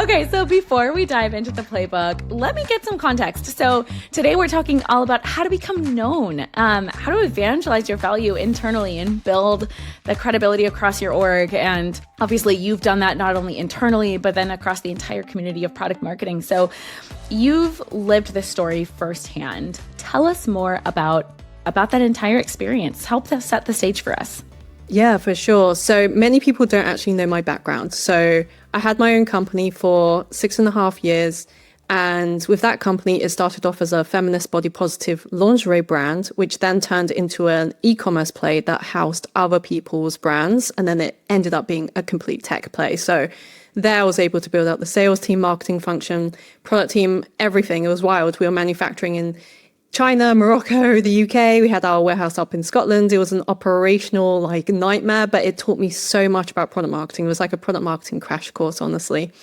Okay, so before we dive into the playbook, let me get some context. So today we're talking all about how to become known, how to evangelize your value internally and build the credibility across your org. And obviously you've done that not only internally, but then across the entire community of product marketing. So you've lived this story firsthand. Tell us more about that entire experience. Help us set the stage for us. Yeah, for sure. So many people don't actually know my background. So I had my own company for 6.5 years. And with that company, it started off as a feminist body positive lingerie brand, which then turned into an e-commerce play that housed other people's brands. And then it ended up being a complete tech play. So there I was able to build out the sales team, marketing function, product team, everything. It was wild. We were manufacturing in China, Morocco, the UK. We had our warehouse up in Scotland. It was an operational nightmare, but it taught me so much about product marketing. It was like a product marketing crash course, honestly.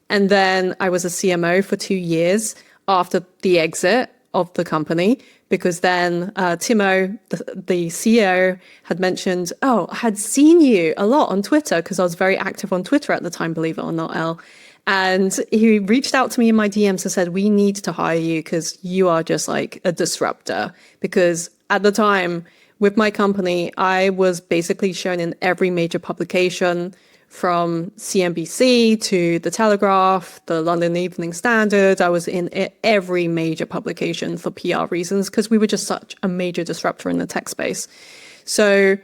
And then I was a CMO for 2 years after the exit of the company, because then Timo, the CEO, had mentioned, I had seen you a lot on Twitter, because I was very active on Twitter at the time, believe it or not, Elle. And he reached out to me in my DMs and said, we need to hire you because you are just like a disruptor. Because at the time with my company, I was basically shown in every major publication, from CNBC to The Telegraph, the London Evening Standard. I was in every major publication for PR reasons because we were just such a major disruptor in the tech space. So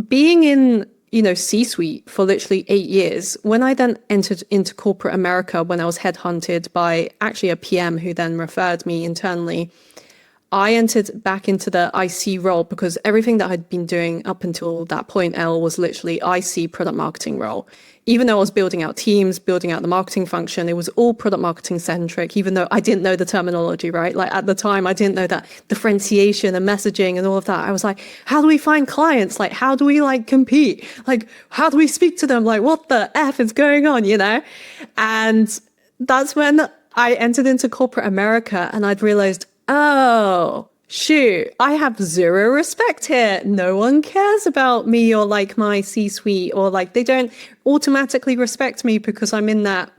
being in C-suite for literally 8 years. When I then entered into corporate America, when I was headhunted by actually a PM who then referred me internally, I entered back into the IC role because everything that I'd been doing up until that point, Elle, was literally IC product marketing role. Even though I was building out teams, building out the marketing function, it was all product marketing centric, even though I didn't know the terminology, right? Like at the time, I didn't know that differentiation and messaging and all of that. I was like, how do we find clients? Like, how do we compete? Like, how do we speak to them? Like, what the F is going on, And that's when I entered into corporate America and I'd realized, oh, shoot, I have zero respect here. No one cares about me or my C-suite or they don't automatically respect me because I'm in that,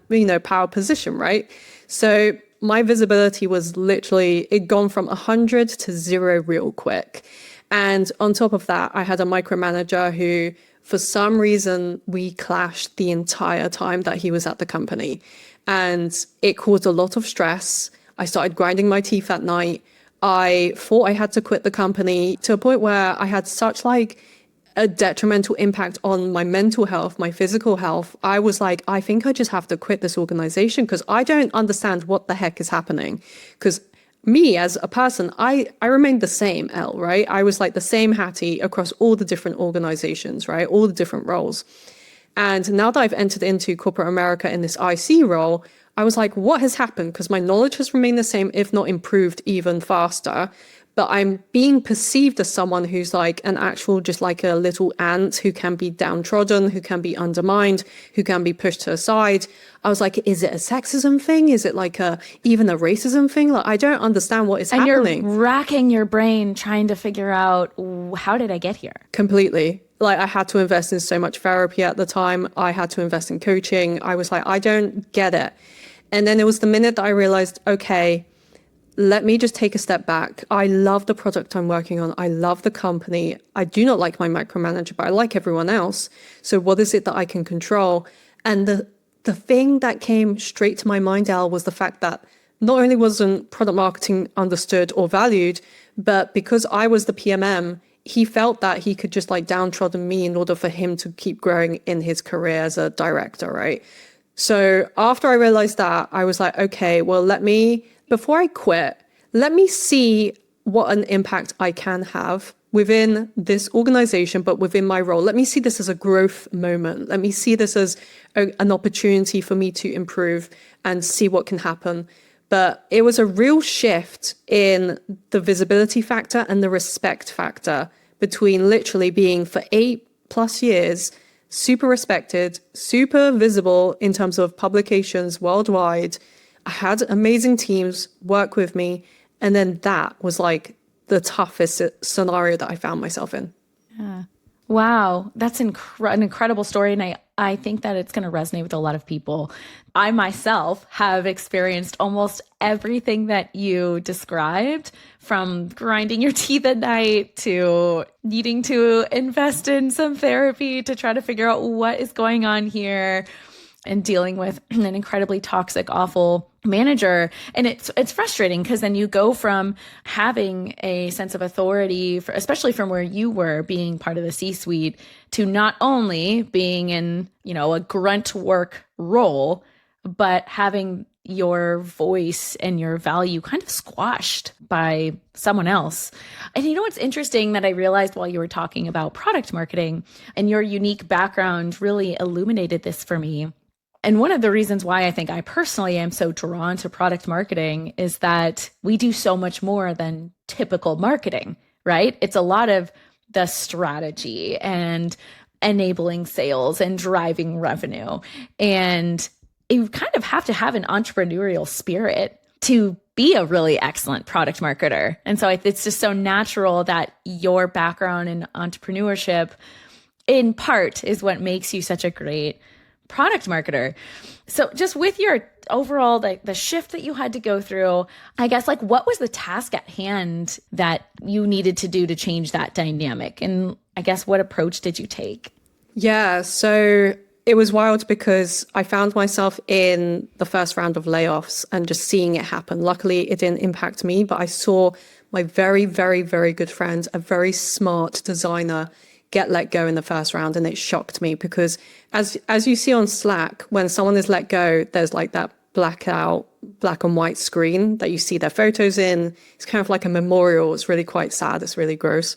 power position, right? So my visibility was literally, it gone from 100 to 0 real quick. And on top of that, I had a micromanager who, for some reason, we clashed the entire time that he was at the company. And it caused a lot of stress. I started grinding my teeth at night. I thought I had to quit the company to a point where I had such a detrimental impact on my mental health, my physical health. I was like, I think I just have to quit this organization because I don't understand what the heck is happening. Because me as a person, I remained the same, Elle, right? I was the same Hattie across all the different organizations, right? All the different roles. And now that I've entered into corporate America in this IC role, I was like, what has happened? Because my knowledge has remained the same, if not improved even faster. But I'm being perceived as someone who's an actual, just a little ant who can be downtrodden, who can be undermined, who can be pushed to the side. I was like, is it a sexism thing? Is it even a racism thing? I don't understand what is happening. And you're racking your brain trying to figure out, how did I get here? Completely. I had to invest in so much therapy at the time. I had to invest in coaching. I was like, I don't get it. And then it was the minute that I realized, okay, let me just take a step back. I love the product I'm working on. I love the company. I do not like my micromanager, but I like everyone else. So what is it that I can control? And the thing that came straight to my mind, Al, was the fact that not only wasn't product marketing understood or valued, but because I was the PMM, he felt that he could just downtrodden me in order for him to keep growing in his career as a director, right? So after I realized that, I was like, okay, well, before I quit, let me see what an impact I can have within this organization, but within my role. Let me see this as a growth moment. Let me see this as an opportunity for me to improve and see what can happen. But it was a real shift in the visibility factor and the respect factor between literally being for 8+ years super respected, super visible in terms of publications worldwide. I had amazing teams work with me. And then that was the toughest scenario that I found myself in. Yeah. Wow. That's an incredible story. And I think that it's going to resonate with a lot of people. I myself have experienced almost everything that you described, from grinding your teeth at night to needing to invest in some therapy to try to figure out what is going on here, and dealing with an incredibly toxic, awful manager. And it's frustrating because then you go from having a sense of authority, especially from where you were being part of the C-suite, to not only being in, a grunt work role, but having your voice and your value kind of squashed by someone else. And what's interesting that I realized while you were talking about product marketing, and your unique background really illuminated this for me. And one of the reasons why I think I personally am so drawn to product marketing is that we do so much more than typical marketing, right? It's a lot of the strategy and enabling sales and driving revenue. And you kind of have to have an entrepreneurial spirit to be a really excellent product marketer. And so it's just so natural that your background in entrepreneurship, in part, is what makes you such a great product marketer. So just with your overall, the shift that you had to go through, I guess, what was the task at hand that you needed to do to change that dynamic? And I guess, what approach did you take? Yeah, so it was wild because I found myself in the first round of layoffs and just seeing it happen. Luckily, it didn't impact me, but I saw my very, very, very good friend, a very smart designer, get let go in the first round. And it shocked me because as you see on Slack, when someone is let go, there's that black and white screen that you see their photos in. It's kind of like a memorial. It's really quite sad. It's really gross.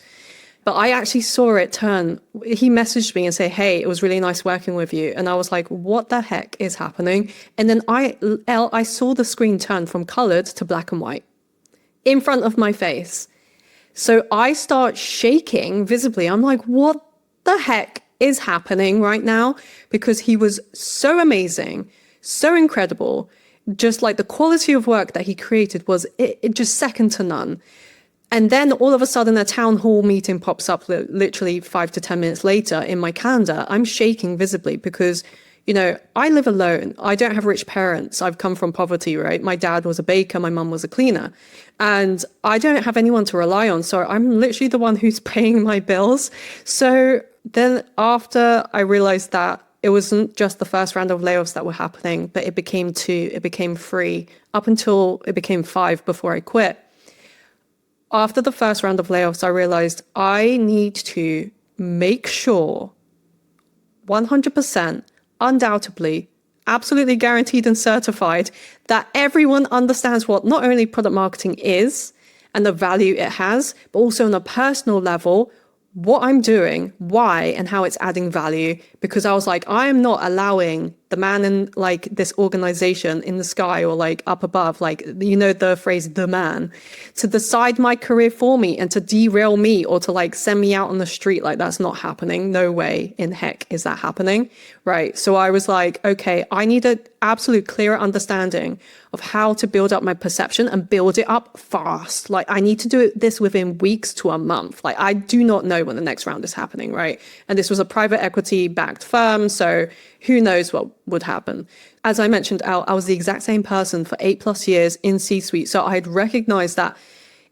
But I actually saw it turn. He messaged me and said, "Hey, it was really nice working with you." And I was like, what the heck is happening? And then I saw the screen turn from colored to black and white in front of my face. So I start shaking visibly. I'm like, what the heck is happening right now? Because he was so amazing, so incredible. Just the quality of work that he created was it just second to none. And then all of a sudden a town hall meeting pops up literally 5 to 10 minutes later in my calendar. I'm shaking visibly because, I live alone. I don't have rich parents. I've come from poverty, right? My dad was a baker. My mum was a cleaner. And I don't have anyone to rely on. So I'm literally the one who's paying my bills. So then after I realized that it wasn't just the first round of layoffs that were happening, but it became 2, it became 3, up until it became 5 before I quit. After the first round of layoffs, I realized I need to make sure 100%, undoubtedly, absolutely guaranteed and certified that everyone understands what not only product marketing is and the value it has, but also on a personal level, what I'm doing, why, and how it's adding value. Because I was like, I am not allowing the man in this organization in the sky or up above, the phrase "the man," to decide my career for me and to derail me or to send me out on the street. That's not happening. No way in heck is that happening. Right. So I was like, okay, I need an absolute clear understanding of how to build up my perception and build it up fast. I need to do this within weeks to a month. I do not know when the next round is happening. Right. And this was a private equity backed firm. So who knows what would happen. As I mentioned, I was the exact same person for 8+ years in C-suite. So I had recognized that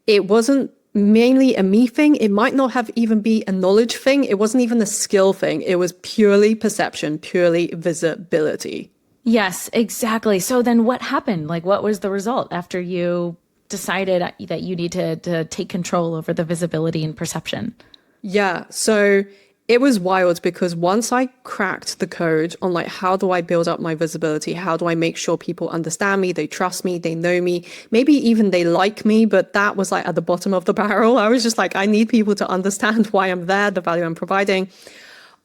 it wasn't mainly a me thing. It might not have even be a knowledge thing. It wasn't even a skill thing. It was purely perception, purely visibility. Yes, exactly. So then what happened? What was the result after you decided that you need to take control over the visibility and perception? Yeah. So it was wild because once I cracked the code on how do I build up my visibility? How do I make sure people understand me? They trust me, they know me, maybe even they like me, but that was at the bottom of the barrel. I was just I need people to understand why I'm there, the value I'm providing.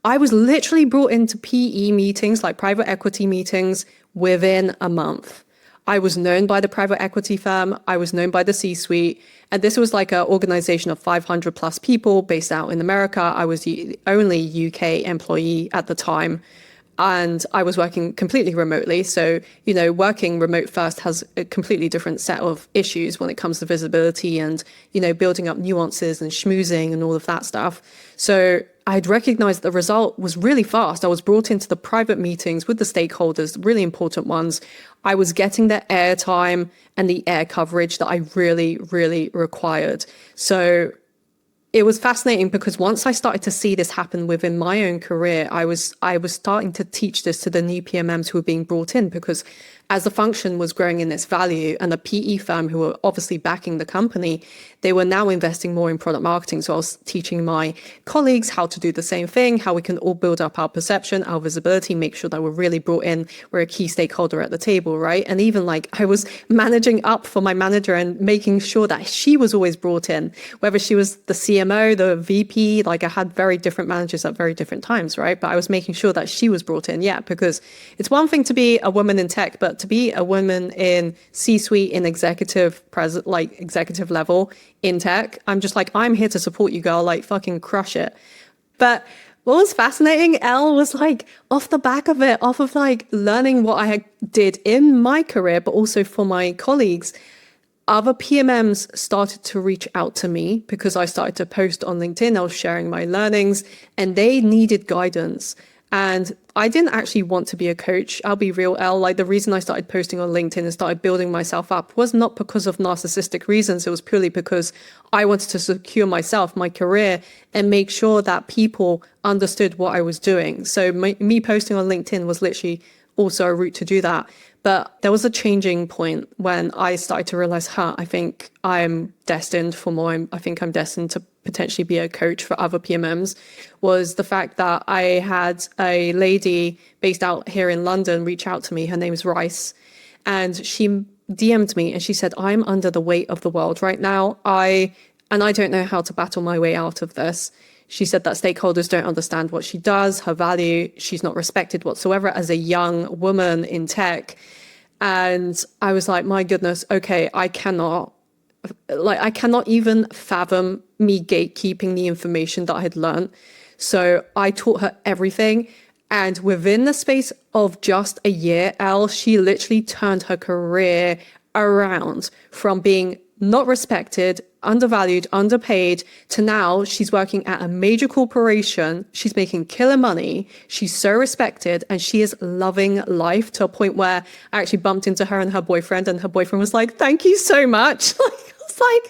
I was literally brought into PE meetings, private equity meetings, within a month. I was known by the private equity firm. I was known by the C-suite. And this was an organization of 500+ people based out in America. I was the only UK employee at the time. And I was working completely remotely. So, working remote first has a completely different set of issues when it comes to visibility and, building up nuances and schmoozing and all of that stuff. So I'd recognized the result was really fast. I was brought into the private meetings with the stakeholders, really important ones. I was getting the airtime and the air coverage that I really, really required. So it was fascinating because once I started to see this happen within my own career, I was starting to teach this to the new PMMs who were being brought in, because as the function was growing in its value and the PE firm who were obviously backing the company, they were now investing more in product marketing. So I was teaching my colleagues how to do the same thing, how we can all build up our perception, our visibility, make sure that we're really brought in, we're a key stakeholder at the table, right? And even like I was managing up for my manager and making sure that she was always brought in, whether she was the CMO, the VP, like I had very different managers at very different times, right? But I was making sure that she was brought in, because it's one thing to be a woman in tech, but to be a woman in C-suite, in executive level in tech, I'm just like, I'm here to support you, girl, like fucking crush it. But what was fascinating, Elle, was like off the back of it, off of like learning what I did in my career, but also for my colleagues, other PMMs started to reach out to me because I started to post on LinkedIn. I was sharing my learnings and they needed guidance. And I didn't actually want to be a coach. I'll be real, Elle. Like the reason I started posting on LinkedIn and started building myself up was not because of narcissistic reasons. It was purely because I wanted to secure myself, my career, and make sure that people understood what I was doing. So me posting on LinkedIn was literally also a route to do that. But there was a changing point when I started to realize, I think I'm destined for more. I think I'm destined to potentially be a coach for other PMMs, was the fact that I had a lady based out here in London reach out to me. Her name is Rice. And she DM'd me and she said, I'm under the weight of the world right now. I don't know how to battle my way out of this. She said that stakeholders don't understand what she does, her value. She's not respected whatsoever as a young woman in tech. And I was like, my goodness, okay, I cannot even fathom me gatekeeping the information that I had learned. So I taught her everything. And within the space of just a year, Elle, she literally turned her career around from being not respected, undervalued, underpaid, to now she's working at a major corporation. She's making killer money. She's so respected and she is loving life to a point where I actually bumped into her and her boyfriend was like, thank you so much. I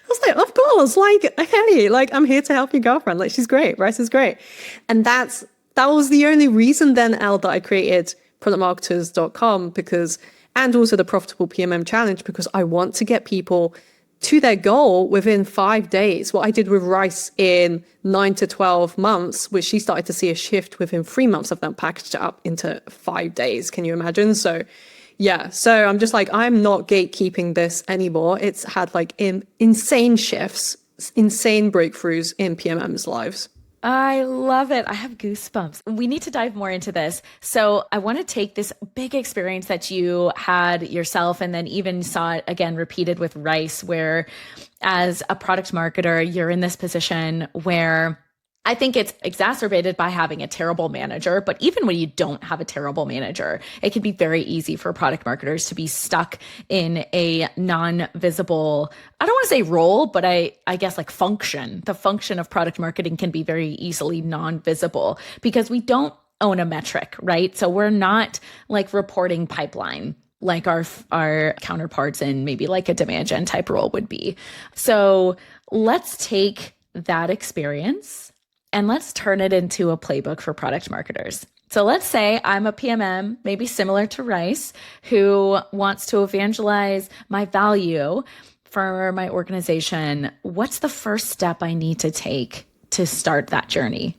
was like, of course, like, Hattie, like, I'm here to help your girlfriend. Like, she's great. Rice is great. And that was the only reason then, Elle, that I created productmarketers.com and also the Profitable PMM Challenge, because I want to get people to their goal within 5 days. What I did with Rice in 9 to 12 months, which she started to see a shift within 3 months of that, packaged it up into 5 days. Can you imagine? So I'm just like, I'm not gatekeeping this anymore. It's had like insane shifts, insane breakthroughs in PMM's lives. I love it. I have goosebumps. We need to dive more into this. So I want to take this big experience that you had yourself and then even saw it again repeated with Rice, where as a product marketer, you're in this position where I think it's exacerbated by having a terrible manager. But even when you don't have a terrible manager, it can be very easy for product marketers to be stuck in a non-visible, I don't want to say role, but I guess like function. The function of product marketing can be very easily non-visible because we don't own a metric, right? So we're not like reporting pipeline like our counterparts in maybe like a demand gen type role would be. So let's take that experience and let's turn it into a playbook for product marketers. So let's say I'm a PMM, maybe similar to Rice, who wants to evangelize my value for my organization. What's the first step I need to take to start that journey?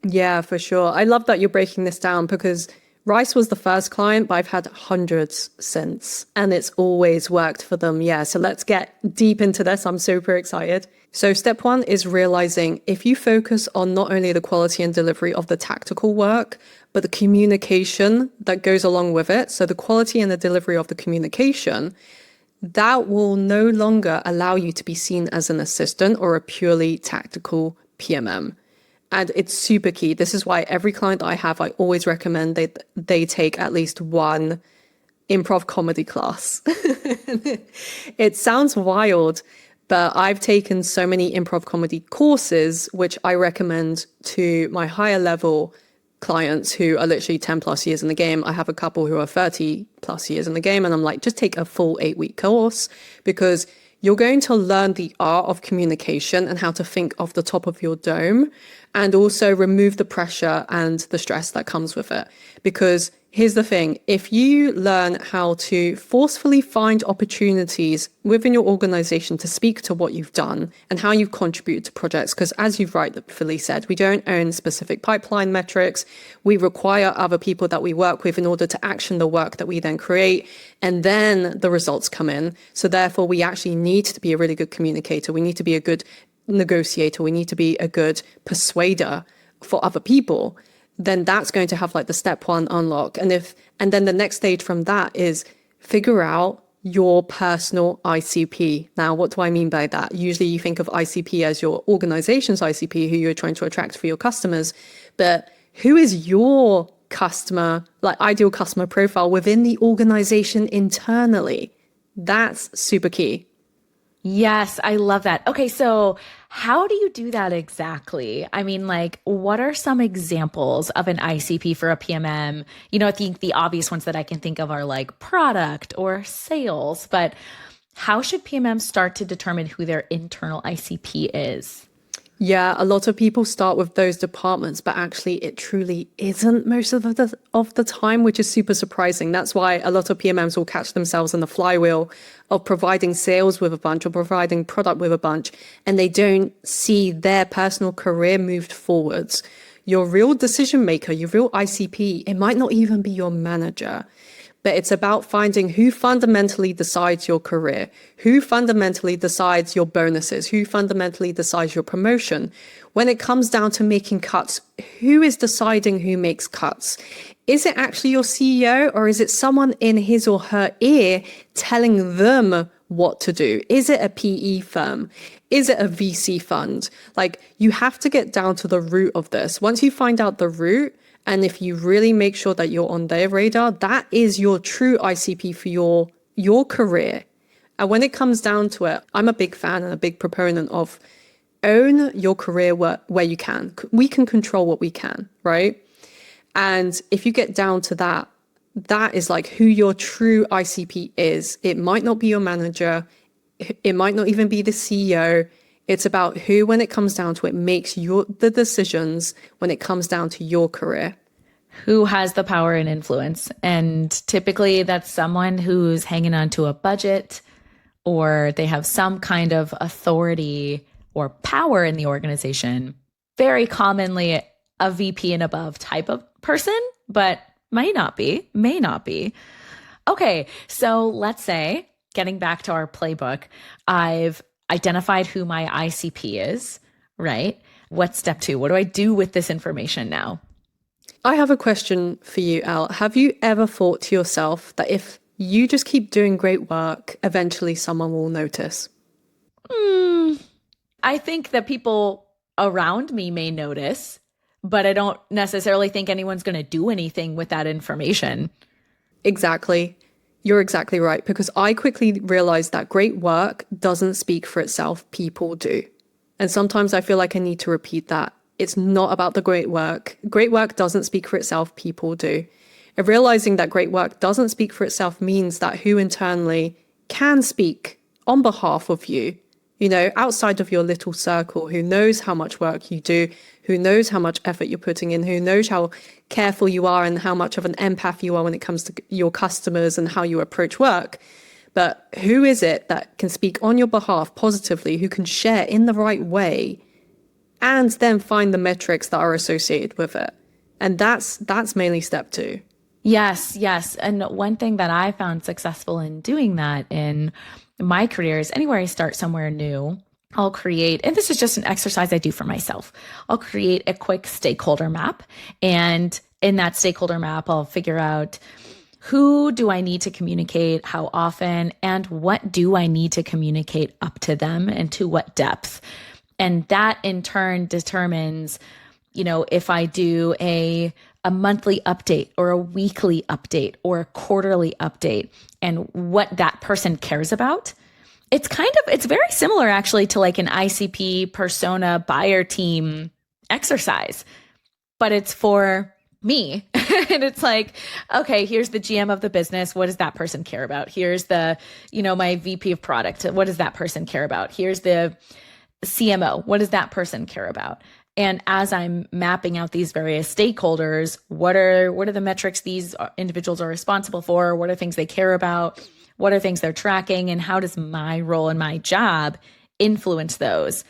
Yeah, for sure. I love that you're breaking this down because Rice was the first client, but I've had hundreds since, and it's always worked for them. Yeah, so let's get deep into this. I'm super excited. So step one is realizing if you focus on not only the quality and delivery of the tactical work, but the communication that goes along with it. So the quality and the delivery of the communication, that will no longer allow you to be seen as an assistant or a purely tactical PMM. And it's super key. This is why every client that I have, I always recommend they take at least one improv comedy class. It sounds wild, But I've taken so many improv comedy courses, which I recommend to my higher level clients who are literally 10 plus years in the game. I have a couple who are 30 plus years in the game. And I'm like, just take a full 8-week course, because you're going to learn the art of communication and how to think off the top of your dome, and also remove the pressure and the stress that comes with it. Because here's the thing, if you learn how to forcefully find opportunities within your organization to speak to what you've done and how you've contributed to projects, because as you've rightfully said, we don't own specific pipeline metrics. We require other people that we work with in order to action the work that we then create, and then the results come in. So therefore, we actually need to be a really good communicator. We need to be a good negotiator. We need to be a good persuader for other people. Then that's going to have like the step one unlock. And then the next stage from that is figure out your personal ICP. Now, what do I mean by that? Usually you think of ICP as your organization's ICP, who you're trying to attract for your customers, but who is your customer, like ideal customer profile within the organization internally? That's super key. Yes, I love that. Okay, so how do you do that exactly? I mean, like, what are some examples of an ICP for a PMM? I think the obvious ones that I can think of are like product or sales, but how should PMMs start to determine who their internal ICP is? Yeah, a lot of people start with those departments, but actually it truly isn't most of the time, which is super surprising. That's why a lot of PMMs will catch themselves in the flywheel of providing sales with a bunch or providing product with a bunch, and they don't see their personal career moved forwards. Your real decision maker, your real ICP, it might not even be your manager. But it's about finding who fundamentally decides your career, who fundamentally decides your bonuses, who fundamentally decides your promotion. When it comes down to making cuts, who is deciding who makes cuts? Is it actually your CEO, or is it someone in his or her ear telling them what to do? Is it a PE firm? Is it a VC fund? Like, you have to get down to the root of this. Once you find out the root, and if you really make sure that you're on their radar, that is your true ICP for your career. And when it comes down to it, I'm a big fan and a big proponent of own your career where you can. We can control what we can, right? And if you get down to that, that is like who your true ICP is. It might not be your manager. It might not even be the CEO. It's about who, when it comes down to it, makes the decisions when it comes down to your career. Who has the power and influence? And typically that's someone who's hanging on to a budget, or they have some kind of authority or power in the organization. Very commonly a VP and above type of person, but may not be. Okay, so let's say, getting back to our playbook, I've identified who my ICP is, right? What's step 2? What do I do with this information now? I have a question for you, Al. Have you ever thought to yourself that if you just keep doing great work, eventually someone will notice? I think that people around me may notice, but I don't necessarily think anyone's going to do anything with that information. Exactly. You're exactly right, because I quickly realized that great work doesn't speak for itself. People do. And sometimes I feel like I need to repeat that. It's not about the great work. Great work doesn't speak for itself. People do. And realizing that great work doesn't speak for itself means that who internally can speak on behalf of you, outside of your little circle, who knows how much work you do, who knows how much effort you're putting in, who knows how careful you are and how much of an empath you are when it comes to your customers and how you approach work. But who is it that can speak on your behalf positively, who can share in the right way, and then find the metrics that are associated with it? And that's mainly step 2. Yes. And one thing that I found successful in doing that in my career is anywhere I start somewhere new, I'll create, and this is just an exercise I do for myself, I'll create a quick stakeholder map. And in that stakeholder map, I'll figure out who do I need to communicate, how often, and what do I need to communicate up to them and to what depth. And that in turn determines, if I do a monthly update or a weekly update or a quarterly update, and what that person cares about It's very similar actually to like an ICP persona buyer team exercise, but it's for me. And it's like, okay, here's the GM of the business. What does that person care about? Here's the, my VP of product. What does that person care about? Here's the CMO. What does that person care about? And as I'm mapping out these various stakeholders, what are the metrics these individuals are responsible for? What are things they care about? What are things they're tracking? And how does my role and my job influence those?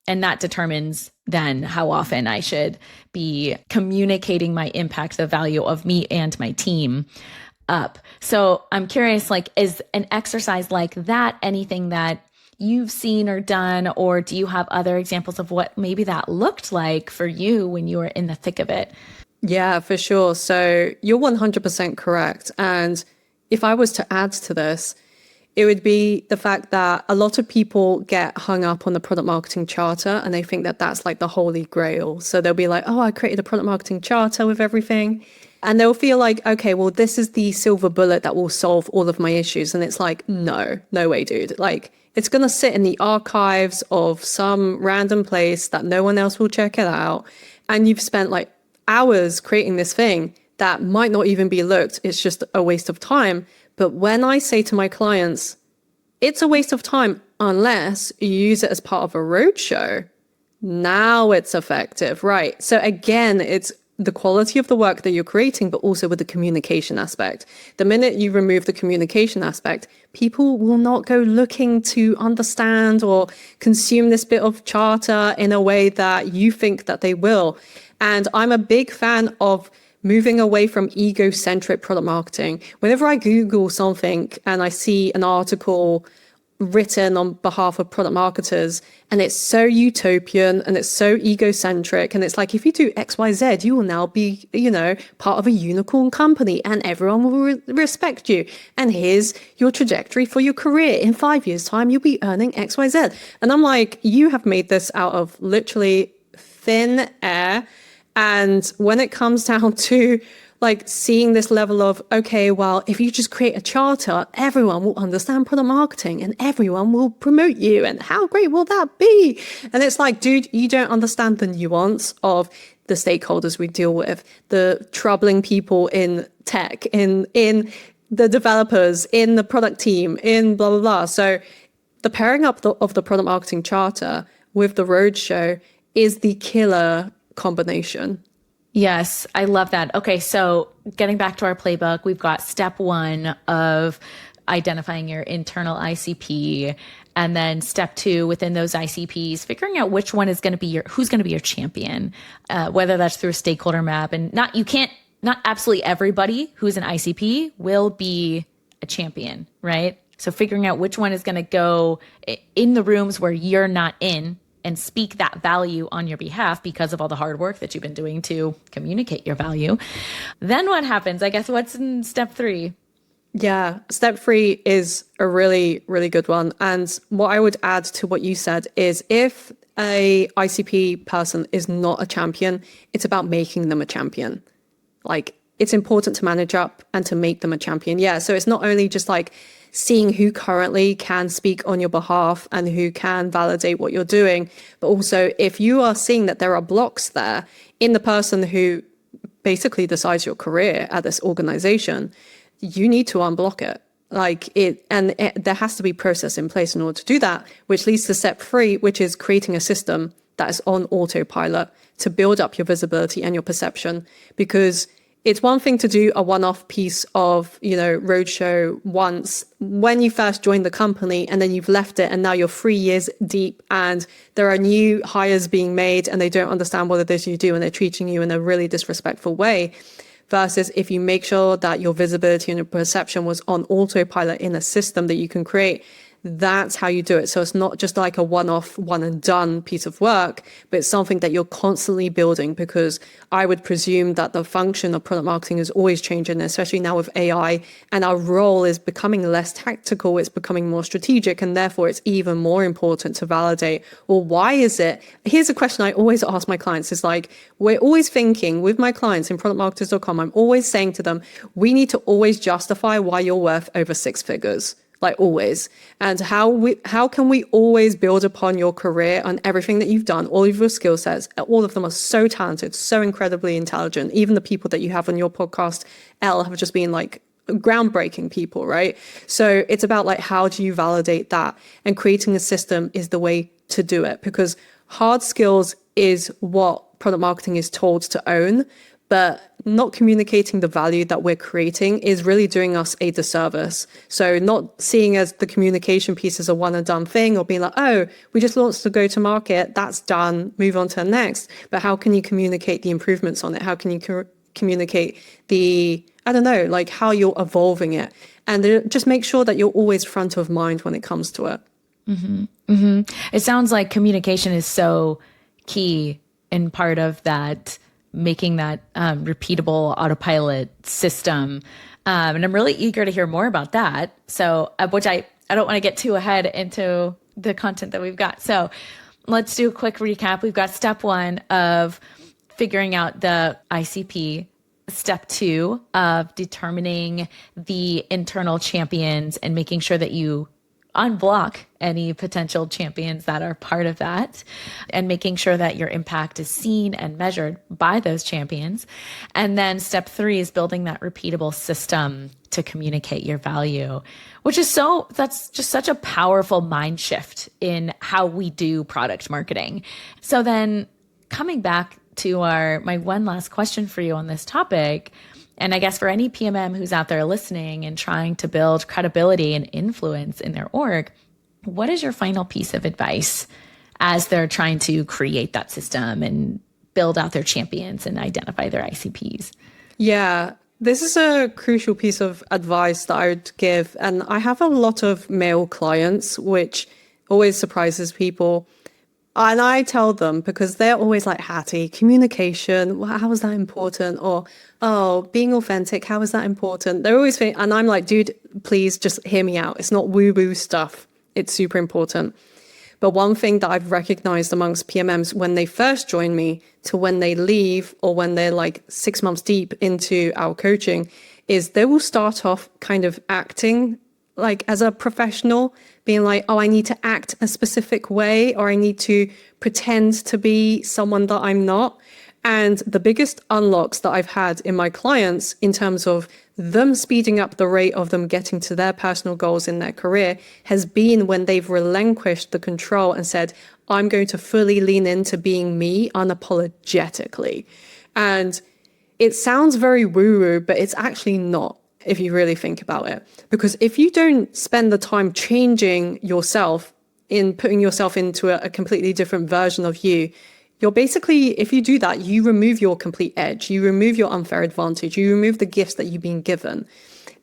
And that determines then how often I should be communicating my impact, the value of me and my team up. So I'm curious, like, is an exercise like that anything that you've seen or done, or do you have other examples of what maybe that looked like for you when you were in the thick of it? Yeah, for sure. So you're 100% correct. And if I was to add to this, it would be the fact that a lot of people get hung up on the product marketing charter and they think that that's like the holy grail. So they'll be like, oh, I created a product marketing charter with everything. And they'll feel like, okay, well, this is the silver bullet that will solve all of my issues. And it's like, no way, dude. Like, it's going to sit in the archives of some random place that no one else will check it out. And you've spent like hours creating this thing that might not even be looked. It's just a waste of time. But when I say to my clients, it's a waste of time unless you use it as part of a roadshow, now it's effective, right? So again, it's the quality of the work that you're creating, but also with the communication aspect. The minute you remove the communication aspect, people will not go looking to understand or consume this bit of charter in a way that you think that they will. And I'm a big fan of moving away from egocentric product marketing. Whenever I Google something and I see an article written on behalf of product marketers and it's so utopian and it's so egocentric and it's like, if you do XYZ, you will now be, part of a unicorn company and everyone will respect you. And here's your trajectory for your career. In 5 years' time, you'll be earning XYZ. And I'm like, you have made this out of literally thin air. And when it comes down to like seeing this level of, okay, well, if you just create a charter, everyone will understand product marketing and everyone will promote you. And how great will that be? And it's like, dude, you don't understand the nuance of the stakeholders we deal with, the troubling people in tech, in the developers, in the product team, in blah, blah, blah. So the pairing up of the product marketing charter with the roadshow is the killer combination. Yes, I love that. Okay, so getting back to our playbook, we've got step 1 of identifying your internal ICP, and then step 2 within those ICPs, figuring out which one is going to be who's going to be your champion, whether that's through a stakeholder map. And not absolutely everybody who's an ICP will be a champion, right? So figuring out which one is going to go in the rooms where you're not in and speak that value on your behalf because of all the hard work that you've been doing to communicate your value. Then what happens? I guess what's in step 3? Yeah, step 3 is a really, really good one. And what I would add to what you said is if a ICP person is not a champion, it's about making them a champion. Like, it's important to manage up and to make them a champion. Yeah, so it's not only just like seeing who currently can speak on your behalf and who can validate what you're doing, but also if you are seeing that there are blocks there in the person who basically decides your career at this organization, you need to unblock it. There has to be process in place in order to do that, which leads to step 3, which is creating a system that is on autopilot to build up your visibility and your perception. Because it's one thing to do a one-off piece of, roadshow once when you first joined the company and then you've left it and now you're 3 years deep and there are new hires being made and they don't understand what it is you do and they're treating you in a really disrespectful way. Versus if you make sure that your visibility and your perception was on autopilot in a system that you can create, that's how you do it. So it's not just like a one-off, one and done piece of work, but it's something that you're constantly building, because I would presume that the function of product marketing is always changing, especially now with AI, and our role is becoming less tactical, it's becoming more strategic, and therefore it's even more important to validate, well, why is it? Here's a question I always ask my clients is like, we're always thinking with my clients in productmarketers.com, I'm always saying to them, we need to always justify why you're worth over 6 figures. like always. And how can we always build upon your career and everything that you've done, all of your skill sets? All of them are so talented, so incredibly intelligent. Even the people that you have on your podcast, Elle, have just been like groundbreaking people, right? So it's about like, how do you validate that? And creating a system is the way to do it, because hard skills is what product marketing is told to own, but not communicating the value that we're creating is really doing us a disservice. So not seeing as the communication piece as a one and done thing, or being like, oh, we just launched the go to market, that's done, move on to the next. But how can you communicate the improvements on it? How can you communicate the, I don't know, like how you're evolving it? And just make sure that you're always front of mind when it comes to it. Mm-hmm. Mm-hmm. It sounds like communication is so key in part of that, making that repeatable autopilot system. And I'm really eager to hear more about that. So, which I don't want to get too ahead into the content that we've got. So let's do a quick recap. We've got step 1 of figuring out the ICP, step 2 of determining the internal champions and making sure that you unblock any potential champions that are part of that, and making sure that your impact is seen and measured by those champions. And then step 3 is building that repeatable system to communicate your value, which is that's just such a powerful mind shift in how we do product marketing. So then coming back to my one last question for you on this topic, and I guess for any PMM who's out there listening and trying to build credibility and influence in their org, what is your final piece of advice as they're trying to create that system and build out their champions and identify their ICPs? Yeah, this is a crucial piece of advice that I would give. And I have a lot of male clients, which always surprises people. And I tell them, because they're always like, Hattie, communication, how is that important? Or, oh, being authentic, how is that important? They're always, and I'm like, dude, please just hear me out. It's not woo-woo stuff. It's super important. But one thing that I've recognized amongst PMMs when they first join me to when they leave, or when they're like 6 months deep into our coaching, is they will start off kind of acting like as a professional, being like, oh, I need to act a specific way, or I need to pretend to be someone that I'm not. And the biggest unlocks that I've had in my clients in terms of them speeding up the rate of them getting to their personal goals in their career has been when they've relinquished the control and said, I'm going to fully lean into being me unapologetically. And it sounds very woo-woo, but it's actually not, if you really think about it. Because if you don't spend the time changing yourself, in putting yourself into a completely different version of you, you're basically, if you do that, you remove your complete edge, you remove your unfair advantage, you remove the gifts that you've been given.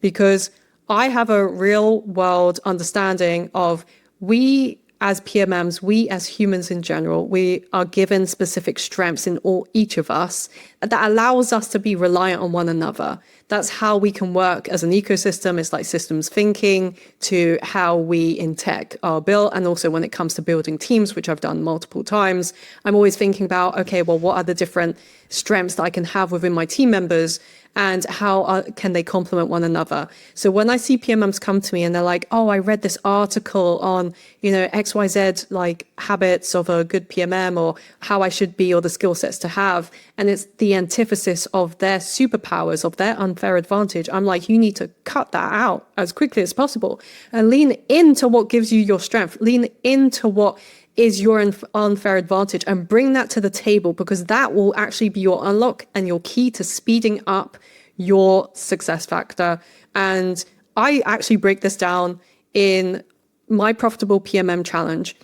Because I have a real world understanding of, we as PMMs, we as humans in general, we are given specific strengths in each of us that allows us to be reliant on one another. That's how we can work as an ecosystem. It's like systems thinking to how we in tech are built. And also when it comes to building teams, which I've done multiple times, I'm always thinking about, okay, well, what are the different strengths that I can have within my team members, and how can they complement one another? So when I see PMMs come to me and they're like, oh, I read this article on, XYZ, like habits of a good PMM, or how I should be, or the skill sets to have. And it's the antithesis of their superpowers, of their unfair advantage. I'm like, you need to cut that out as quickly as possible and lean into what gives you your strength. Lean into what is your unfair advantage and bring that to the table, because that will actually be your unlock and your key to speeding up your success factor. And I actually break this down in my Profitable PMM Challenge.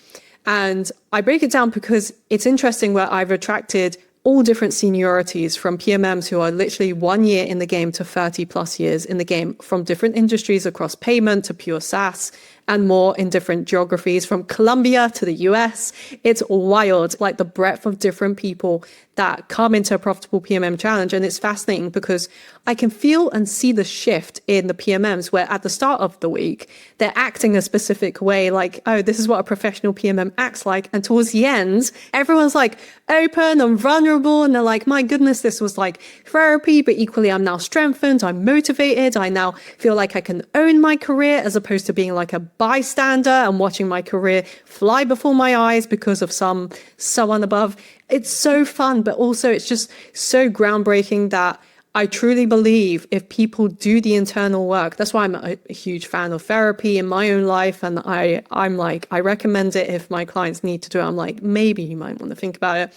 And I break it down because it's interesting, where I've attracted all different seniorities, from PMMs who are literally 1 year in the game to 30 plus years in the game, from different industries across payment to pure SaaS. and more in different geographies from Colombia to the US. It's wild, like the breadth of different people that come into a profitable PMM challenge. And it's fascinating because I can feel and see the shift in the PMMs where at the start of the week, they're acting a specific way, like, oh, this is what a professional PMM acts like. And towards the end, everyone's like open and vulnerable. And they're like, my goodness, this was like therapy, but equally I'm now strengthened. I'm motivated. I now feel like I can own my career as opposed to being like a bystander and watching my career fly before my eyes because of someone above. It's so fun, but also it's just so groundbreaking that I truly believe if people do the internal work, that's why I'm a huge fan of therapy in my own life. And I'm like, I recommend it if my clients need to do it. I'm like, maybe you might want to think about it.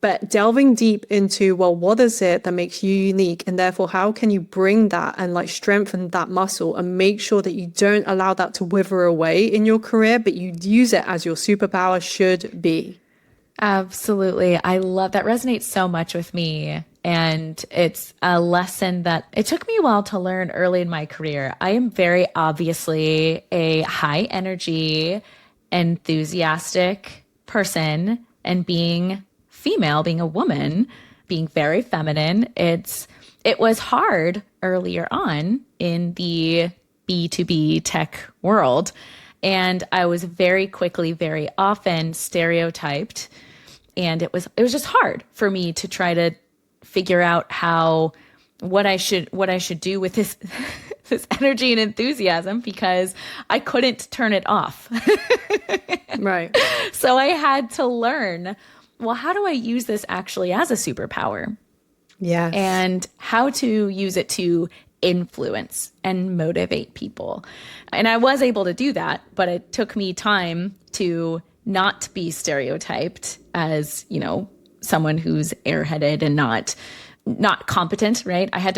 But delving deep into, well, what is it that makes you unique? And therefore, how can you bring that and like strengthen that muscle and make sure that you don't allow that to wither away in your career, but you use it as your superpower should be? Absolutely. I love that. Resonates so much with me. And it's a lesson that it took me a while to learn early in my career. I am very obviously a high energy, enthusiastic person, and being female, being a woman, being very feminine. It was hard earlier on in the B2B tech world. And I was very quickly, very often stereotyped. And it was just hard for me to try to figure out what I should do with this this energy and enthusiasm because I couldn't turn it off. Right. So I had to learn, well, how do I use this actually as a superpower? Yeah. And how to use it to influence and motivate people. And I was able to do that, but it took me time to not be stereotyped as, someone who's airheaded and not competent, right? I had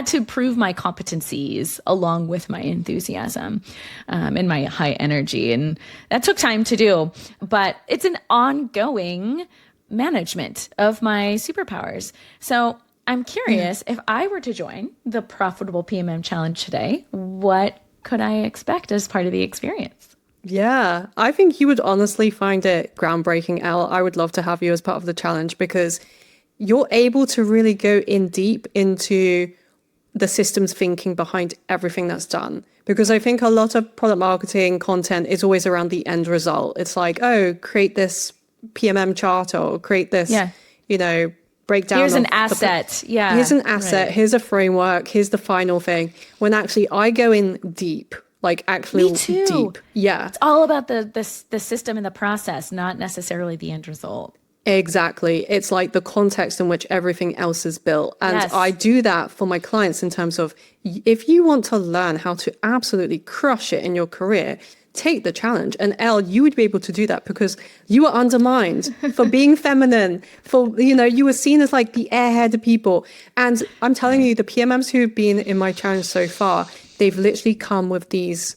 to prove my competencies along with my enthusiasm and my high energy. And that took time to do, but it's an ongoing management of my superpowers. So I'm curious, if I were to join the Profitable PMM Challenge today, what could I expect as part of the experience? Yeah, I think you would honestly find it groundbreaking, Elle. I would love to have you as part of the challenge because you're able to really go in deep into the systems thinking behind everything that's done. Because I think a lot of product marketing content is always around the end result. It's like, oh, create this PMM chart or create this, breakdown. Here's an asset. Here's an asset. Right. Here's a framework. Here's the final thing. When actually I go in deep. Like actually deep. Yeah. It's all about the system and the process, not necessarily the end result. Exactly. It's like the context in which everything else is built. And Yes. I do that for my clients in terms of if you want to learn how to absolutely crush it in your career, take the challenge. And Elle, you would be able to do that because you were undermined for being feminine, you were seen as like the airheaded people. And I'm telling you, the PMMs who've been in my challenge so far, they've literally come with these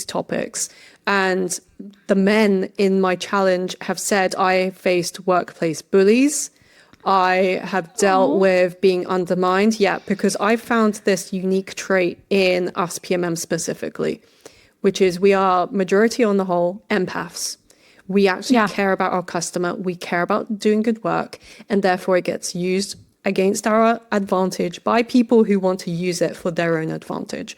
topics. And the men in my challenge have said, I faced workplace bullies. I have dealt with being undermined. Yeah, because I found this unique trait in us PMM specifically, which is we are majority on the whole empaths. We actually care about our customer. We care about doing good work. And therefore it gets used against our advantage by people who want to use it for their own advantage.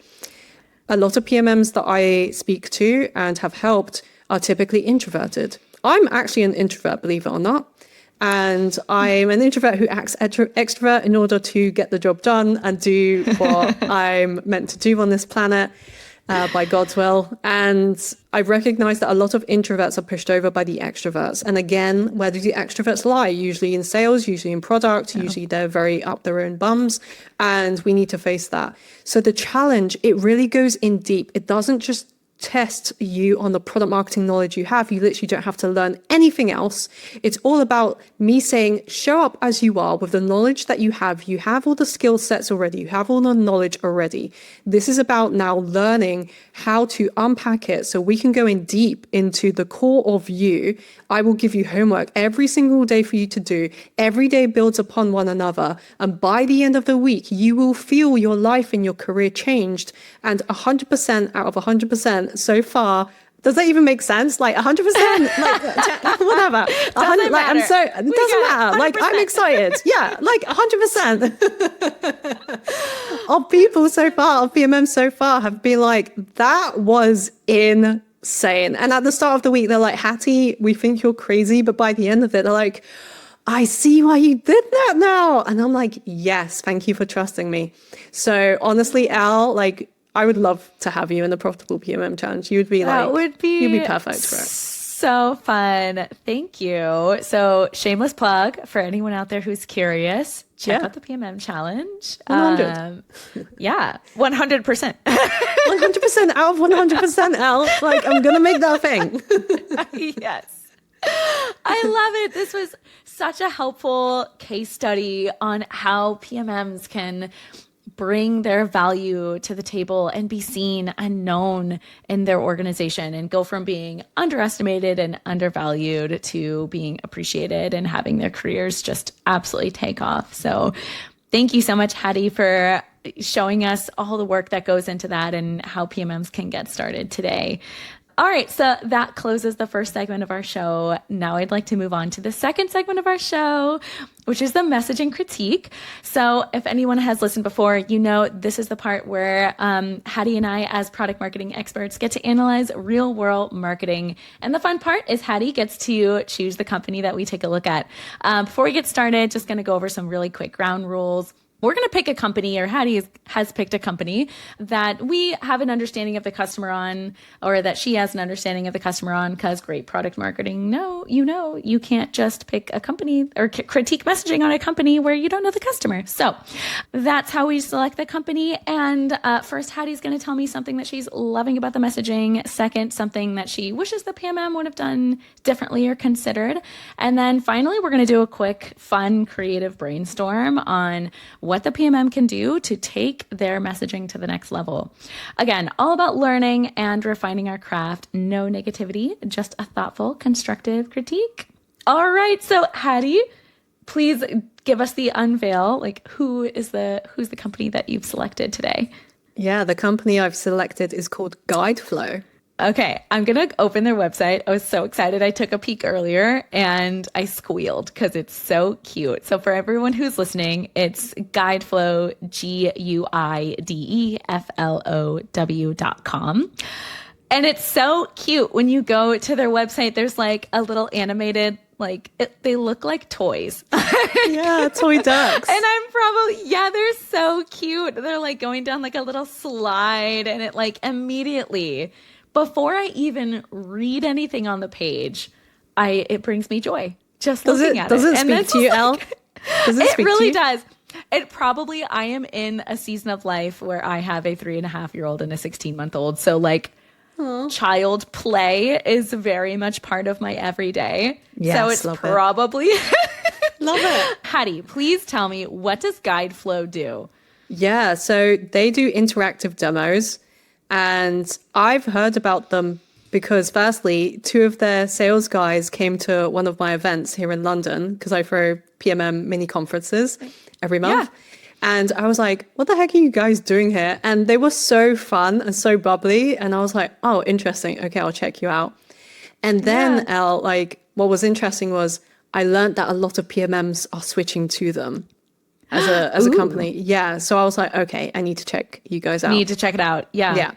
A lot of PMMs that I speak to and have helped are typically introverted. I'm actually an introvert, believe it or not. And I'm an introvert who acts extrovert in order to get the job done and do what I'm meant to do on this planet. By God's will. And I've recognized that a lot of introverts are pushed over by the extroverts. And again, where do the extroverts lie? Usually in sales, usually in product, usually they're very up their own bums. And we need to face that. So the challenge, it really goes in deep. It doesn't just test you on the product marketing knowledge you have. You literally don't have to learn anything else. It's all about me saying, show up as you are with the knowledge that you have. You have all the skill sets already. You have all the knowledge already. This is about now learning how to unpack it so we can go in deep into the core of you. I will give you homework every single day for you to do. Every day builds upon one another. And by the end of the week, you will feel your life and your career changed. And 100% out of 100%, 100% so far. Does that even make sense? Like 100%, like whatever. Doesn't matter. It doesn't matter. Like, I'm excited. Yeah, like 100% of people so far, of PMMs so far have been like, that was insane. And at the start of the week, they're like, Hattie, we think you're crazy. But by the end of it, they're like, I see why you did that now. And I'm like, yes, thank you for trusting me. So honestly, Al, like, I would love to have you in the Profitable PMM Challenge. You'd be you'd be perfect for it. So fun. Thank you. So shameless plug for anyone out there who's curious, check out the PMM Challenge. 100. Yeah, 100%. 100% out of 100%, Al. Like, I'm going to make that a thing. Yes. I love it. This was such a helpful case study on how PMMs can bring their value to the table and be seen and known in their organization and go from being underestimated and undervalued to being appreciated and having their careers just absolutely take off. So thank you so much, Hattie, for showing us all the work that goes into that and how PMMs can get started today. All right, so that closes the first segment of our show. Now I'd like to move on to the second segment of our show, which is the messaging critique. So if anyone has listened before, you know this is the part where Hattie and I, as product marketing experts, get to analyze real world marketing. And the fun part is Hattie gets to choose the company that we take a look at. Before we get started, just going to go over some really quick ground rules. We're going to pick a company, or Hattie has picked a company that we have an understanding of the customer on, or that she has an understanding of the customer on, because great product marketing, you can't just pick a company or critique messaging on a company where you don't know the customer. So that's how we select the company. And first, Hattie's going to tell me something that she's loving about the messaging. Second, something that she wishes the PMM would have done differently or considered. And then finally, we're going to do a quick, fun, creative brainstorm on what the PMM can do to take their messaging to the next level. Again, all about learning and refining our craft. No negativity, just a thoughtful, constructive critique. All right, so Hattie, please give us the unveil. Like, who's the company that you've selected today? Yeah, the company I've selected is called Guideflow. Okay, I'm going to open their website. I was so excited. I took a peek earlier and I squealed because it's so cute. So for everyone who's listening, it's Guideflow, GUIDEFLOW.com. And it's so cute. When you go to their website, there's like a little animated, they look like toys. Yeah, toy ducks. And they're so cute. They're like going down like a little slide, and it like immediately, before I even read anything on the page, it brings me joy just looking at it. Does it speak to you, Elle? It really does. I am in a season of life where I have a 3.5-year-old and a 16-month-old. So child play is very much part of my everyday. Yes, so it's probably love it. Hattie, please tell me, what does Guideflow do? Yeah, so they do interactive demos. And I've heard about them because, firstly, 2 of their sales guys came to one of my events here in London, because I throw PMM mini conferences every month. Yeah. And I was like, what the heck are you guys doing here? And they were so fun and so bubbly. And I was like, oh, interesting. Okay, I'll check you out. And then, Elle, what was interesting was I learned that a lot of PMMs are switching to them. As a company. Yeah. So I was like, okay, I need to check you guys out. Need to check it out. Yeah. Yeah.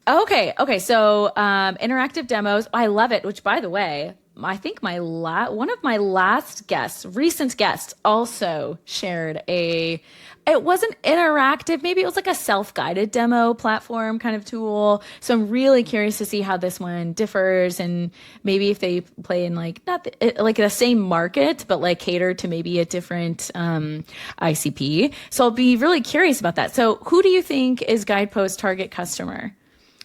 Okay. So interactive demos. I love it. Which, by the way, I think one of my recent guests also shared it wasn't interactive. Maybe it was like a self-guided demo platform kind of tool. So I'm really curious to see how this one differs, and maybe if they play in not the same market, but cater to maybe a different ICP. So I'll be really curious about that. So who do you think is Guidepost's target customer?